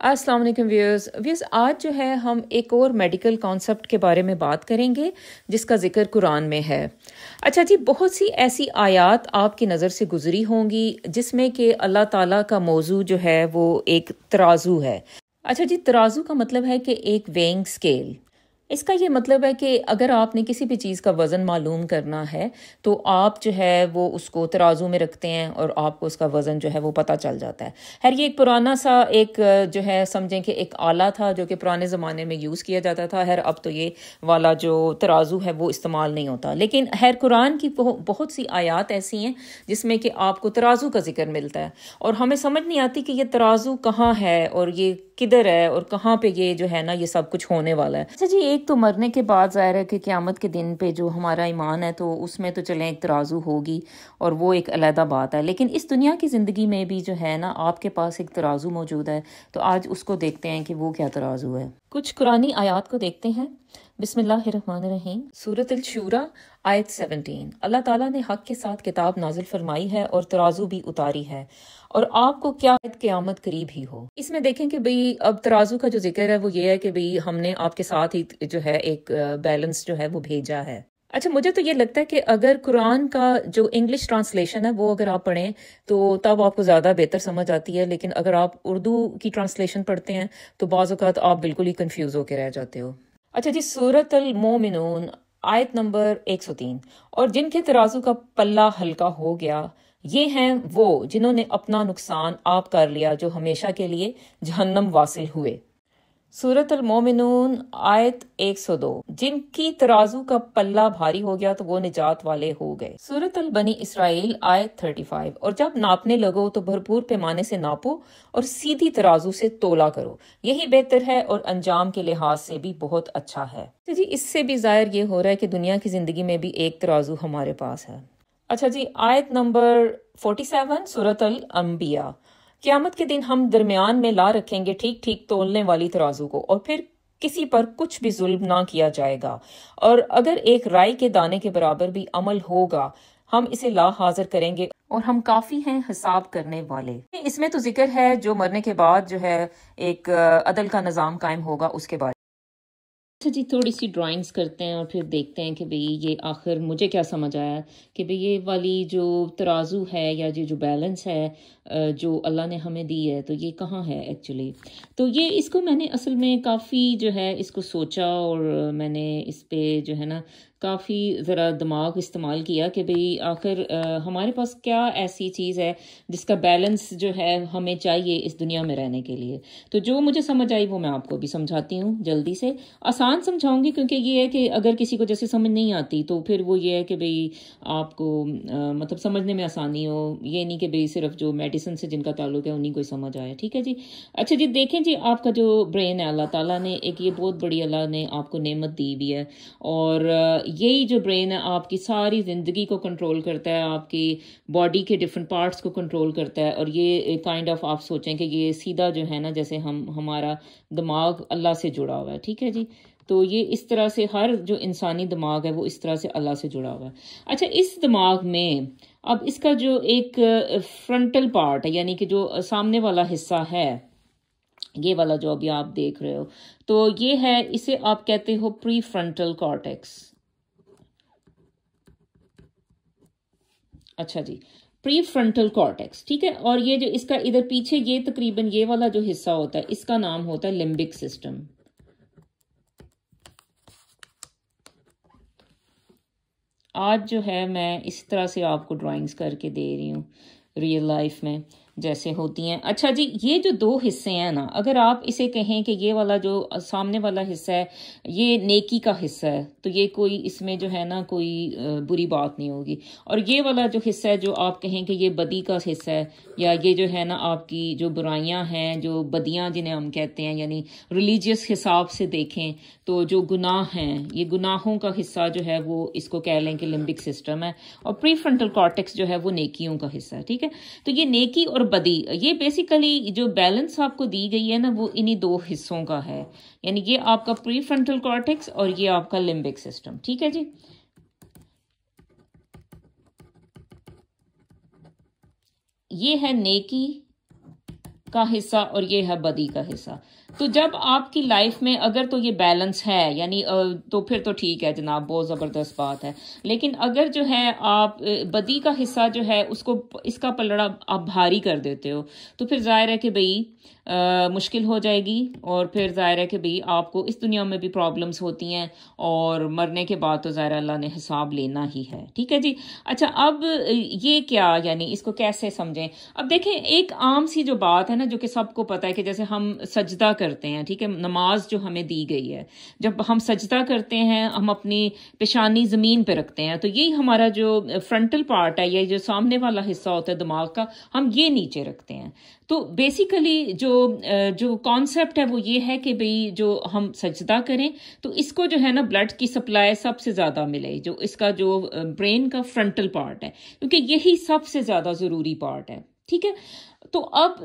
السلام علیکم ویورز آج جو ہے ہم ایک اور میڈیکل کانسیپٹ کے بارے میں بات کریں گے جس کا ذکر قرآن میں ہے۔ اچھا جی، بہت سی ایسی آیات آپ کی نظر سے گزری ہوں گی جس میں کہ اللہ تعالیٰ کا موضوع جو ہے وہ ایک ترازو ہے۔ اچھا جی، ترازو کا مطلب ہے کہ ایک ویئنگ اسکیل۔ اس کا یہ مطلب ہے کہ اگر آپ نے کسی بھی چیز کا وزن معلوم کرنا ہے تو آپ جو ہے وہ اس کو ترازو میں رکھتے ہیں اور آپ کو اس کا وزن جو ہے وہ پتہ چل جاتا ہے۔ خیر یہ ایک پرانا سا ایک جو ہے سمجھیں کہ ایک آلہ تھا جو کہ پرانے زمانے میں یوز کیا جاتا تھا۔ خیر اب تو یہ والا جو ترازو ہے وہ استعمال نہیں ہوتا، لیکن خیر قرآن کی بہت سی آیات ایسی ہیں جس میں کہ آپ کو ترازو کا ذکر ملتا ہے اور ہمیں سمجھ نہیں آتی کہ یہ ترازو کہاں ہے اور یہ کدھر ہے اور کہاں پہ یہ جو ہے نا یہ سب کچھ ہونے والا ہے۔ اچھا جی، ایک تو مرنے کے بعد ظاہر ہے کہ قیامت کے دن پہ جو ہمارا ایمان ہے تو اس میں تو چلیں ایک ترازو ہوگی اور وہ ایک علیحدہ بات ہے، لیکن اس دنیا کی زندگی میں بھی جو ہے نا آپ کے پاس ایک ترازو موجود ہے، تو آج اس کو دیکھتے ہیں کہ وہ کیا ترازو ہے۔ کچھ قرآنی آیات کو دیکھتے ہیں۔ بسم اللہ الرحمن الرحیم، سورۃ الشورى آیت 17۔ اللہ تعالیٰ نے حق کے ساتھ کتاب نازل فرمائی ہے اور ترازو بھی اتاری ہے اور آپ کو کیا قیامت قریب ہی ہو۔ اس میں دیکھیں کہ بھئی اب ترازو کا جو ذکر ہے وہ یہ ہے کہ بھئی ہم نے آپ کے ساتھ ہی جو ہے ایک بیلنس جو ہے وہ بھیجا ہے۔ اچھا مجھے تو یہ لگتا ہے کہ اگر قرآن کا جو انگلش ٹرانسلیشن ہے وہ اگر آپ پڑھیں تو تب آپ کو زیادہ بہتر سمجھ آتی ہے، لیکن اگر آپ اردو کی ٹرانسلیشن پڑھتے ہیں تو بعض اوقات آپ بالکل ہی کنفیوز ہو کے رہ جاتے ہو۔ اچھا جی، سورۃ المومنون آیت نمبر 103، اور جن کے ترازو کا پلہ ہلکا ہو گیا یہ ہیں وہ جنہوں نے اپنا نقصان آپ کر لیا جو ہمیشہ کے لیے جہنم واصل ہوئے۔ سورۃ المومنون آیت 102، جن کی ترازو کا پلہ بھاری ہو گیا تو وہ نجات والے ہو گئے۔ سورۃ البنی اسرائیل آیت 35، اور جب ناپنے لگو تو بھرپور پیمانے سے ناپو اور سیدھی ترازو سے تولا کرو، یہی بہتر ہے اور انجام کے لحاظ سے بھی بہت اچھا ہے۔ جی، اس سے بھی ظاہر یہ ہو رہا ہے کہ دنیا کی زندگی میں بھی ایک ترازو ہمارے پاس ہے۔ اچھا جی، آیت نمبر 47 سورۃ الانبیاء، قیامت کے دن ہم درمیان میں لا رکھیں گے ٹھیک ٹھیک تولنے والی ترازو کو، اور پھر کسی پر کچھ بھی ظلم نہ کیا جائے گا، اور اگر ایک رائی کے دانے کے برابر بھی عمل ہوگا ہم اسے لا حاضر کریں گے اور ہم کافی ہیں حساب کرنے والے۔ اس میں تو ذکر ہے جو مرنے کے بعد جو ہے ایک عدل کا نظام قائم ہوگا اس کے بارے۔ اچھا جی، تھوڑی سی ڈرائنگز کرتے ہیں اور پھر دیکھتے ہیں کہ بھئی یہ آخر مجھے کیا سمجھ آیا کہ بھئی یہ والی جو ترازو ہے یا جو بیلنس ہے جو اللہ نے ہمیں دی ہے تو یہ کہاں ہے ایکچولی۔ تو یہ اس کو میں نے اصل میں کافی جو ہے اس کو سوچا اور میں نے اس پہ جو ہے نا کافی ذرا دماغ استعمال کیا کہ بھئی آخر ہمارے پاس کیا ایسی چیز ہے جس کا بیلنس جو ہے ہمیں چاہیے اس دنیا میں رہنے کے لیے۔ تو جو مجھے سمجھ آئی وہ میں آپ کو بھی سمجھاتی ہوں جلدی سے، آسان سمجھاؤں گی کیونکہ یہ ہے کہ اگر کسی کو جیسے سمجھ نہیں آتی تو پھر وہ یہ ہے کہ بھئی آپ کو مطلب سمجھنے میں آسانی ہو، یہ نہیں کہ بھئی صرف جو میڈیسن سے جن کا تعلق ہے انہیں کو سمجھ آیا۔ ٹھیک ہے جی۔ اچھا جی، دیکھیں جی آپ کا جو برین ہے اللہ تعالیٰ نے ایک یہ بہت بڑی اللہ نے آپ کو نعمت دی بھی ہے، اور یہی جو برین ہے آپ کی ساری زندگی کو کنٹرول کرتا ہے، آپ کی باڈی کے ڈفرینٹ پارٹس کو کنٹرول کرتا ہے، اور یہ کائنڈ آف آپ سوچیں کہ یہ سیدھا جو ہے نا جیسے ہمارا دماغ اللہ سے جڑا ہوا ہے۔ ٹھیک ہے جی، تو یہ اس طرح سے ہر جو انسانی دماغ ہے وہ اس طرح سے اللہ سے جڑا ہوا ہے۔ اچھا، اس دماغ میں اب اس کا جو ایک فرنٹل پارٹ ہے یعنی کہ جو سامنے والا حصہ ہے، یہ والا جو ابھی آپ دیکھ رہے ہو، تو یہ ہے، اسے آپ کہتے ہو پری فرنٹل کارٹیکس۔ اچھا جی، پری فرنٹل کارٹیکس، ٹھیک ہے، اور یہ جو اس کا ادھر پیچھے یہ تقریباً یہ والا جو حصہ ہوتا ہے اس کا نام ہوتا ہے لمبک سسٹم۔ آج جو ہے میں اس طرح سے آپ کو ڈرائنگز کر کے دے رہی ہوں ریئل لائف میں جیسے ہوتی ہیں۔ اچھا جی، یہ جو دو حصے ہیں نا، اگر آپ اسے کہیں کہ یہ والا جو سامنے والا حصہ ہے یہ نیکی کا حصہ ہے تو یہ کوئی اس میں جو ہے نا کوئی بری بات نہیں ہوگی، اور یہ والا جو حصہ ہے جو آپ کہیں کہ یہ بدی کا حصہ ہے یا یہ جو ہے نا آپ کی جو برائیاں ہیں، جو بدیاں جنہیں ہم کہتے ہیں، یعنی ریلیجیس حساب سے دیکھیں تو جو گناہ ہیں یہ گناہوں کا حصہ جو ہے وہ اس کو کہہ لیں کہ لمبک سسٹم ہے، اور پری فرنٹل کارٹیکس جو ہے وہ نیکیوں کا حصہ ہے۔ ٹھیک ہے، تو یہ نیکی اور بدی، یہ بیسیکلی جو بیلنس آپ کو دی گئی ہے نا وہ انہی دو حصوں کا ہے، یعنی یہ آپ کا پری فرنٹل کارٹیکس اور یہ آپ کا لمبک سسٹم۔ ٹھیک ہے جی، یہ ہے نیکی کا حصہ اور یہ ہے بدی کا حصہ. تو جب آپ کی لائف میں اگر تو یہ بیلنس ہے یعنی تو پھر تو ٹھیک ہے جناب, بہت زبردست بات ہے. لیکن اگر جو ہے آپ بدی کا حصہ جو ہے اس کا پلڑا آپ بھاری کر دیتے ہو, تو پھر ظاہر ہے کہ بھئی مشکل ہو جائے گی, اور پھر ظاہر ہے کہ بھئی آپ کو اس دنیا میں بھی پرابلمز ہوتی ہیں, اور مرنے کے بعد تو ظاہر اللہ نے حساب لینا ہی ہے. ٹھیک ہے جی. اچھا, اب یہ کیا یعنی اس کو کیسے سمجھیں؟ اب دیکھیں, ایک عام سی جو بات ہے نا, جو کہ سب کو پتہ ہے, کہ جیسے ہم سجدہ کرتے ہیں, ٹھیک ہے, نماز جو ہمیں دی گئی ہے, جب ہم سجدہ کرتے ہیں ہم اپنی پیشانی زمین پہ رکھتے ہیں, تو یہی ہمارا جو فرنٹل پارٹ ہے, یہ جو سامنے والا حصہ ہوتا ہے دماغ کا, ہم یہ نیچے رکھتے ہیں. تو بیسیکلی جو کانسیپٹ ہے وہ یہ ہے کہ بھئی جو ہم سجدہ کریں تو اس کو جو ہے نا بلڈ کی سپلائی سب سے زیادہ ملے, جو اس کا جو برین کا فرنٹل پارٹ ہے, کیونکہ یہی سب سے زیادہ ضروری پارٹ ہے. ٹھیک ہے. تو اب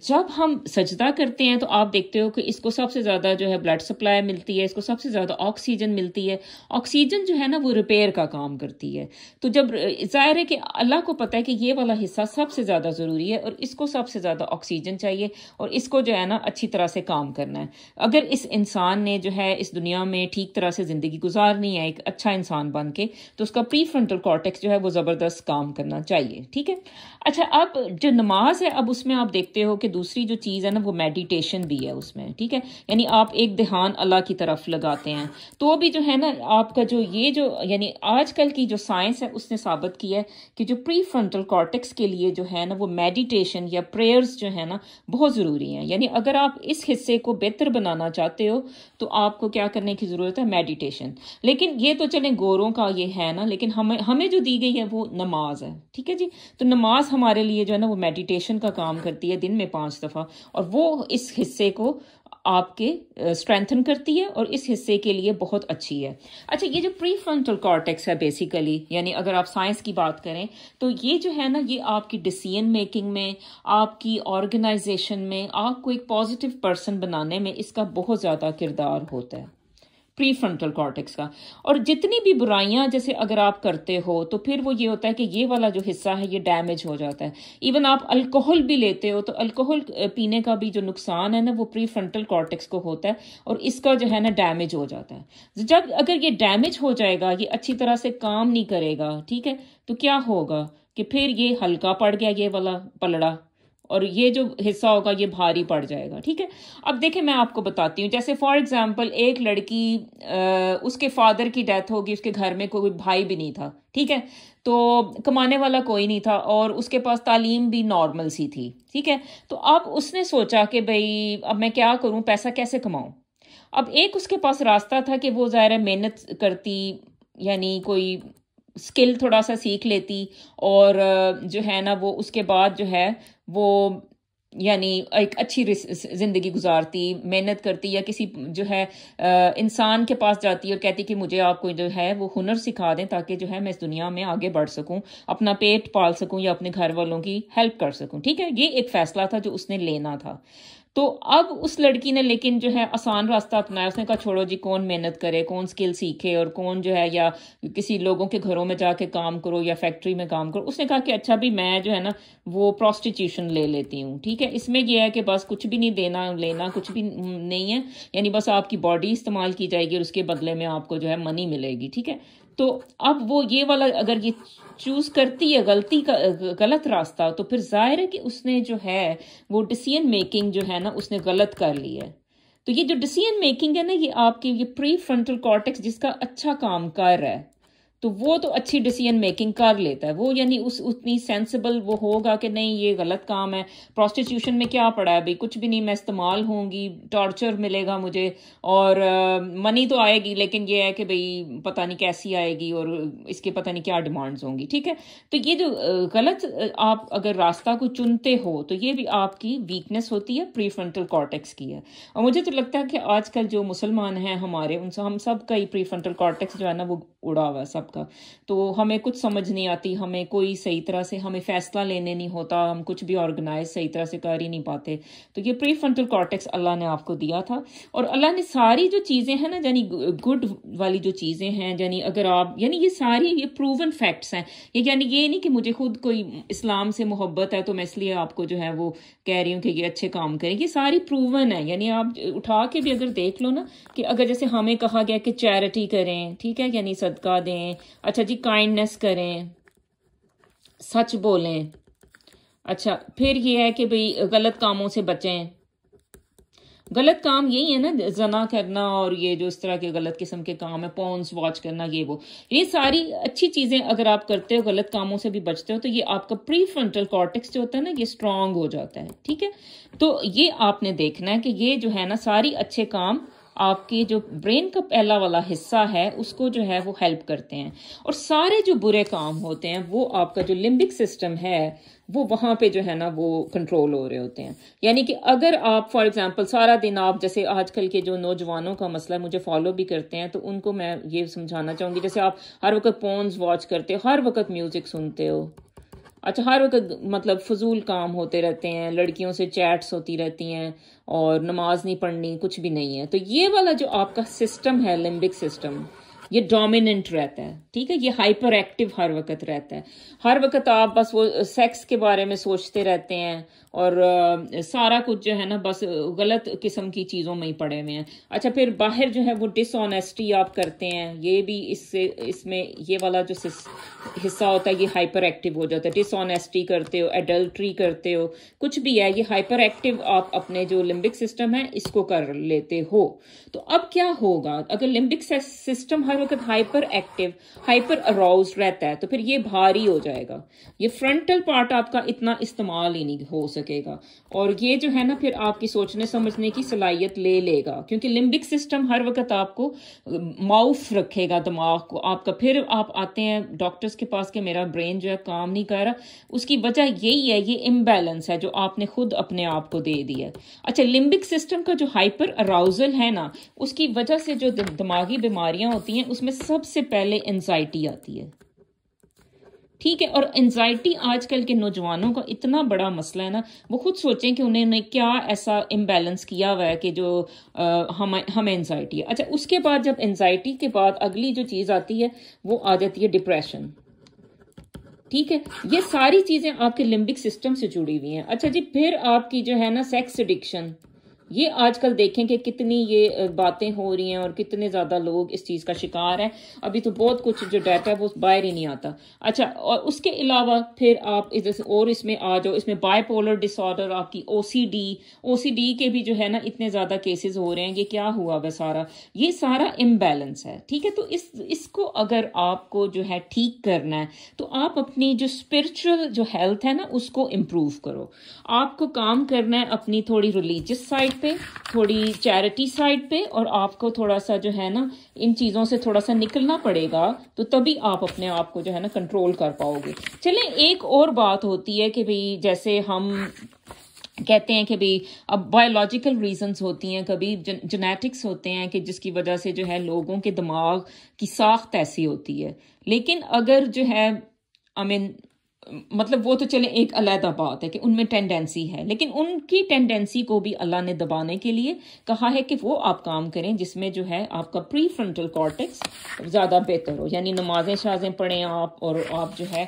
جب ہم سجدہ کرتے ہیں تو آپ دیکھتے ہو کہ اس کو سب سے زیادہ جو ہے بلڈ سپلائی ملتی ہے, اس کو سب سے زیادہ آکسیجن ملتی ہے. آکسیجن جو ہے نا وہ ریپیئر کا کام کرتی ہے. تو جب ظاہر ہے کہ اللہ کو پتہ ہے کہ یہ والا حصہ سب سے زیادہ ضروری ہے, اور اس کو سب سے زیادہ آکسیجن چاہیے, اور اس کو جو ہے نا اچھی طرح سے کام کرنا ہے. اگر اس انسان نے جو ہے اس دنیا میں ٹھیک طرح سے زندگی گزارنی ہے ایک اچھا انسان بن کے, تو اس کا پری فرنٹل کارٹیکس جو ہے وہ زبردست کام کرنا چاہیے. ٹھیک ہے. اچھا, اب جو نماز ہے, اب اس میں آپ دیکھتے ہو کہ دوسری جو چیز ہے نا وہ میڈیٹیشن بھی ہے اس میں. ٹھیک ہے. یعنی آپ ایک دھیان اللہ کی طرف لگاتے ہیں, تو بھی جو ہے نا آپ کا جو یہ جو یعنی آج کل کی جو سائنس ہے اس نے ثابت کیا ہے کہ جو پری فرنٹل کارٹیکس کے لیے جو ہے نا وہ میڈیٹیشن یا پریئرز جو ہے نا بہت ضروری ہیں. یعنی اگر آپ اس حصے کو بہتر بنانا چاہتے ہو تو آپ کو کیا کرنے کی ضرورت ہے؟ میڈیٹیشن. لیکن یہ تو چلیں گوروں کا یہ ہے نا, لیکن ہمیں جو دی گئی ہے وہ نماز ہے. ٹھیک ہے جی. تو نماز ہمارے لیے جو ہے نا وہ میڈیٹیشن کا کام کرتی ہے دن میں 5 دفعہ, اور وہ اس حصے کو آپ کے اسٹرینتھن کرتی ہے, اور اس حصے کے لیے بہت اچھی ہے. اچھا, یہ جو پری فرنٹل کارٹیکس ہے بیسیکلی, یعنی اگر آپ سائنس کی بات کریں تو یہ جو ہے نا یہ آپ کی ڈیسیژن میکنگ میں, آپ کی آرگنائزیشن میں, آپ کو ایک پازیٹیو پرسن بنانے میں اس کا بہت زیادہ کردار ہوتا ہے, پری فرنٹل کارٹیکس کا. اور جتنی بھی برائیاں جیسے اگر آپ کرتے ہو تو پھر وہ یہ ہوتا ہے کہ یہ والا جو حصہ ہے یہ ڈیمیج ہو جاتا ہے. ایون آپ الکوہل بھی لیتے ہو تو الکوہل پینے کا بھی جو نقصان ہے نا وہ پری فرنٹل کارٹیکس کو ہوتا ہے, اور اس کا جو ہے نا ڈیمیج ہو جاتا ہے. جب اگر یہ ڈیمیج ہو جائے گا, یہ اچھی طرح سے کام نہیں کرے گا, ٹھیک ہے, تو کیا ہوگا کہ پھر یہ ہلکا پڑ گیا یہ والا پلڑا, اور یہ جو حصہ ہوگا یہ بھاری پڑ جائے گا. ٹھیک ہے. اب دیکھیں میں آپ کو بتاتی ہوں, جیسے فار ایگزامپل ایک لڑکی, اس کے فادر کی ڈیتھ ہوگی, اس کے گھر میں کوئی بھائی بھی نہیں تھا, ٹھیک ہے, تو کمانے والا کوئی نہیں تھا, اور اس کے پاس تعلیم بھی نارمل سی تھی, ٹھیک ہے. تو اب اس نے سوچا کہ بھئی اب میں کیا کروں, پیسہ کیسے کماؤں. اب ایک اس کے پاس راستہ تھا کہ وہ ظاہر ہے محنت کرتی, یعنی کوئی اسکل تھوڑا سا سیکھ لیتی, اور جو ہے نا وہ اس کے بعد جو ہے وہ یعنی ایک اچھی زندگی گزارتی, محنت کرتی, یا کسی جو ہے انسان کے پاس جاتی اور کہتی کہ مجھے آپ کو جو ہے وہ ہنر سکھا دیں تاکہ جو ہے میں اس دنیا میں آگے بڑھ سکوں, اپنا پیٹ پال سکوں, یا اپنے گھر والوں کی ہیلپ کر سکوں. ٹھیک ہے. یہ ایک فیصلہ تھا جو اس نے لینا تھا. تو اب اس لڑکی نے لیکن جو ہے آسان راستہ اپنایا. اس نے کہا چھوڑو جی, کون محنت کرے, کون سکل سیکھے, اور کون جو ہے یا کسی لوگوں کے گھروں میں جا کے کام کرو یا فیکٹری میں کام کرو. اس نے کہا کہ اچھا بھی میں جو ہے نا وہ پروسٹیٹیوشن لے لیتی ہوں. ٹھیک ہے. اس میں یہ ہے کہ بس کچھ بھی نہیں دینا لینا, کچھ بھی نہیں ہے, یعنی بس آپ کی باڈی استعمال کی جائے گی اور اس کے بدلے میں آپ کو جو ہے منی ملے گی. ٹھیک ہے. تو اب وہ یہ والا اگر یہ چوز کرتی ہے غلط راستہ, تو پھر ظاہر ہے کہ اس نے جو ہے وہ ڈیسیژن میکنگ جو ہے نا اس نے غلط کر لی ہے. تو یہ جو ڈیسیژن میکنگ ہے نا یہ آپ کی یہ پری فرنٹل کارٹیکس جس کا اچھا کام کر رہا ہے, تو وہ تو اچھی ڈیسیژن میکنگ کر لیتا ہے. وہ یعنی اتنی سینسیبل وہ ہوگا کہ نہیں یہ غلط کام ہے, پروسٹیٹیوشن میں کیا پڑا ہے بھائی, کچھ بھی نہیں, میں استعمال ہوں گی, ٹارچر ملے گا مجھے, اور منی تو آئے گی لیکن یہ ہے کہ بھئی پتہ نہیں کیسی آئے گی, اور اس کے پتہ نہیں کیا ڈیمانڈز ہوں گی. ٹھیک ہے. تو یہ جو غلط آپ اگر راستہ کو چنتے ہو تو یہ بھی آپ کی ویکنس ہوتی ہے, پری فرنٹل کارٹیکس کی ہے. اور مجھے تو لگتا ہے کہ آج کل جو مسلمان ہیں ہمارے, ہم سب کا ہی پری فرنٹل کارٹیکس جو ہے نا وہ اڑا ہوا ہے سب آپ کا. تو ہمیں کچھ سمجھ نہیں آتی, ہمیں کوئی صحیح طرح سے ہمیں فیصلہ لینے نہیں ہوتا, ہم کچھ بھی آرگنائز صحیح طرح سے کر ہی نہیں پاتے. تو یہ پری فرنٹل کارٹیکس اللہ نے آپ کو دیا تھا, اور اللہ نے ساری جو چیزیں ہیں نا, یعنی گڈ والی جو چیزیں ہیں, یعنی اگر آپ, یعنی یہ ساری یہ پروون فیکٹس ہیں, یعنی یہ نہیں کہ مجھے خود کوئی اسلام سے محبت ہے تو میں اس لیے آپ کو جو ہے وہ کہہ رہی ہوں کہ یہ اچھے کام کریں. یہ ساری پروون ہے, یعنی آپ اٹھا کے بھی اگر دیکھ لو نا, کہ اگر جیسے ہمیں کہا گیا کہ چیریٹی کریں, ٹھیک ہے, یعنی صدقہ دیں, اچھا جی کائنڈنس کریں, سچ بولیں, اچھا پھر یہ ہے کہ بھئی غلط کاموں سے بچیں. غلط کام یہی ہے نا, زنا کرنا اور یہ جو اس طرح کے غلط قسم کے کام ہے, پونس واچ کرنا, یہ ساری اچھی چیزیں اگر آپ کرتے ہو, غلط کاموں سے بھی بچتے ہو, تو یہ آپ کا پری فرنٹل کارٹیکس جو ہوتا ہے نا, یہ اسٹرانگ ہو جاتا ہے. ٹھیک ہے, تو یہ آپ نے دیکھنا ہے کہ یہ جو ہے نا ساری اچھے کام آپ کے جو برین کا پہلا والا حصہ ہے اس کو جو ہے وہ ہیلپ کرتے ہیں, اور سارے جو برے کام ہوتے ہیں وہ آپ کا جو لمبک سسٹم ہے وہ وہاں پہ جو ہے نا وہ کنٹرول ہو رہے ہوتے ہیں. یعنی کہ اگر آپ فار ایگزامپل سارا دن آپ, جیسے آج کل کے جو نوجوانوں کا مسئلہ ہے, مجھے فالو بھی کرتے ہیں, تو ان کو میں یہ سمجھانا چاہوں گی, جیسے آپ ہر وقت پونز واچ کرتے ہو, ہر وقت میوزک سنتے ہو, اچھا ہر وقت مطلب فضول کام ہوتے رہتے ہیں, لڑکیوں سے چیٹس ہوتی رہتی ہیں, اور نماز نہیں پڑھنی, کچھ بھی نہیں ہے, تو یہ والا جو آپ کا سسٹم ہے لمبک سسٹم, یہ ڈومیننٹ رہتا ہے. ٹھیک ہے, یہ ہائپر ایکٹیو ہر وقت رہتا ہے, ہر وقت آپ بس وہ سیکس کے بارے میں سوچتے رہتے ہیں, اور سارا کچھ جو ہے نا بس غلط قسم کی چیزوں میں ہی پڑے ہوئے ہیں. اچھا پھر باہر جو ہے وہ ڈس آنیسٹی آپ کرتے ہیں, یہ بھی اس میں یہ والا جو حصہ ہوتا ہے یہ ہائپر ایکٹیو ہو جاتا ہے. ڈس آنیسٹی کرتے ہو, ایڈلٹری کرتے ہو, کچھ بھی ہے, یہ ہائپر ایکٹیو آپ اپنے جو لمبک سسٹم ہے اس کو کر لیتے ہو. تو اب کیا ہوگا اگر لمبک سسٹم ہر وقت ہائپر ایکٹیو, ہائپر اراؤز رہتا ہے, تو پھر یہ بھاری ہو جائے گا, یہ فرنٹل پارٹ آپ کا اتنا استعمال ہی نہیں ہو سکے گا, اور یہ جو ہے نا پھر آپ کی سوچنے سمجھنے کی صلاحیت لے گا, کیونکہ لمبک سسٹم ہر وقت آپ کو معاف رکھے گا, دماغ کو آپ کا. پھر آپ آتے ہیں ڈاکٹرز کے پاس کہ میرا برین جو ہے کام نہیں کر رہا, اس کی وجہ یہی ہے, یہ امبیلنس ہے جو آپ نے خود اپنے آپ کو دے دیا. اچھا لمبک سسٹم کا جو ہائپر اراؤزل ہے نا, اس کی وجہ سے جو دماغی بیماریاں ہوتی ہیں اس میں سب سے پہلے انزائٹی آتی ہے. ٹھیک ہے, اور انزائٹی آج کل کے نوجوانوں کا اتنا بڑا مسئلہ ہے نا, وہ خود سوچیں کہ انہوں نے کیا ایسا امبیلنس کیا ہوا ہے کہ جو ہمیں انزائٹی ہے. اچھا اس کے بعد جب انزائٹی کے بعد اگلی جو چیز آتی ہے وہ آ جاتی ہے ڈپریشن. ٹھیک ہے, یہ ساری چیزیں آپ کے لمبک سسٹم سے جڑی ہوئی ہیں. اچھا جی پھر آپ کی جو ہے نا سیکس ایڈکشن, یہ آج کل دیکھیں کہ کتنی یہ باتیں ہو رہی ہیں اور کتنے زیادہ لوگ اس چیز کا شکار ہیں. ابھی تو بہت کچھ جو ڈیٹا ہے وہ باہر ہی نہیں آتا. اچھا اور اس کے علاوہ پھر آپ اور اس میں آ جاؤ, اس میں بائی پولر ڈس آرڈر, آپ کی او سی ڈی کے بھی جو ہے نا اتنے زیادہ کیسز ہو رہے ہیں. یہ کیا ہوا وہ سارا, یہ سارا امبیلنس ہے. ٹھیک ہے, تو اس کو اگر آپ کو جو ہے ٹھیک کرنا ہے تو آپ اپنی جو اسپرچل جو ہیلتھ ہے نا اس کو امپروو کرو. آپ کو کام کرنا ہے اپنی تھوڑی ریلیجیس سائڈ پہ, تھوڑی چیریٹی سائڈ پہ, اور آپ کو تھوڑا سا جو ہے نا ان چیزوں سے تھوڑا سا نکلنا پڑے گا, تو تبھی آپ اپنے آپ کو جو ہے نا کنٹرول کر پاؤ گے. چلیں ایک اور بات ہوتی ہے کہ بھئی جیسے ہم کہتے ہیں کہ بھئی اب بایولوجیکل ریزنز ہوتی ہیں, کبھی جینیٹکس ہوتے ہیں کہ جس کی وجہ سے جو ہے لوگوں کے دماغ کی ساخت ایسی ہوتی ہے. لیکن اگر جو ہے مطلب وہ تو چلے ایک علیحدہ بات ہے کہ ان میں ٹینڈنسی ہے, لیکن ان کی ٹینڈنسی کو بھی اللہ نے دبانے کے لیے کہا ہے کہ وہ آپ کام کریں جس میں جو ہے آپ کا پری فرنٹل کارٹیکس زیادہ بہتر ہو. یعنی نمازیں شازیں پڑھیں آپ, اور آپ جو ہے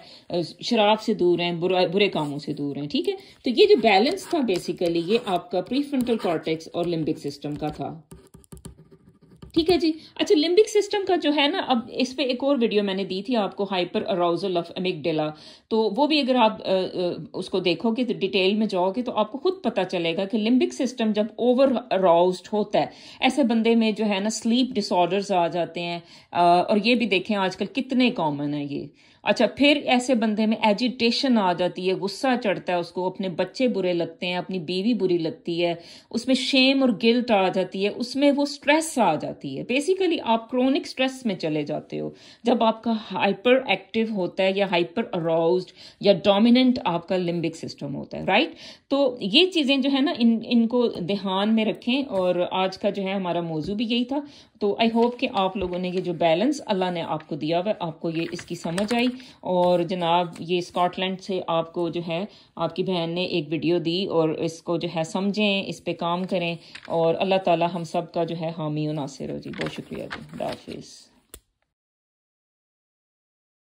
شراب سے دور ہیں, برے کاموں سے دور ہیں. ٹھیک ہے, تو یہ جو بیلنس تھا بیسیکلی یہ آپ کا پری فرنٹل کارٹیکس اور لمبک سسٹم کا تھا. ٹھیک ہے جی. اچھا لمبک سسٹم کا جو ہے نا, اب اس پہ ایک اور ویڈیو میں نے دی تھی آپ کو, ہائپر اراؤزل آف امیگڈیلا, تو وہ بھی اگر آپ اس کو دیکھو گے تو ڈیٹیل میں جاؤ گے تو آپ کو خود پتا چلے گا کہ لمبک سسٹم جب اوور اراؤزڈ ہوتا ہے ایسے بندے میں جو ہے نا سلیپ ڈس آرڈرز آ جاتے ہیں, اور یہ بھی دیکھیں آج کل کتنے کامن ہیں یہ. اچھا پھر ایسے بندے میں ایجیٹیشن آ جاتی ہے, غصہ چڑھتا ہے اس کو, اپنے بچے برے لگتے ہیں, اپنی بیوی بری لگتی ہے, اس میں شیم اور گلٹ آ جاتی ہے, اس میں وہ سٹریس آ جاتی ہے. بیسیکلی آپ کرونک سٹریس میں چلے جاتے ہو جب آپ کا ہائپر ایکٹیو ہوتا ہے یا ہائپر اراؤزڈ یا ڈومیننٹ آپ کا لمبک سسٹم ہوتا ہے, رائٹ. تو یہ چیزیں جو ہے نا ان کو دھیان میں رکھیں, اور آج کا جو ہے ہمارا موضوع بھی یہی تھا تو آئی ہوپ کہ آپ لوگوں نے یہ جو بیلنس اللہ نے آپ کو دیا ہوا آپ کو یہ اس کی سمجھ آئی. اور جناب یہ اسکاٹ لینڈ سے آپ کو جو ہے آپ کی بہن نے ایک ویڈیو دی اور اس کو جو ہے سمجھیں, اس پہ کام کریں, اور اللہ تعالی ہم سب کا جو ہے حامی و ناصر ہو جی. بہت شکریہ جی. خدا حافظ.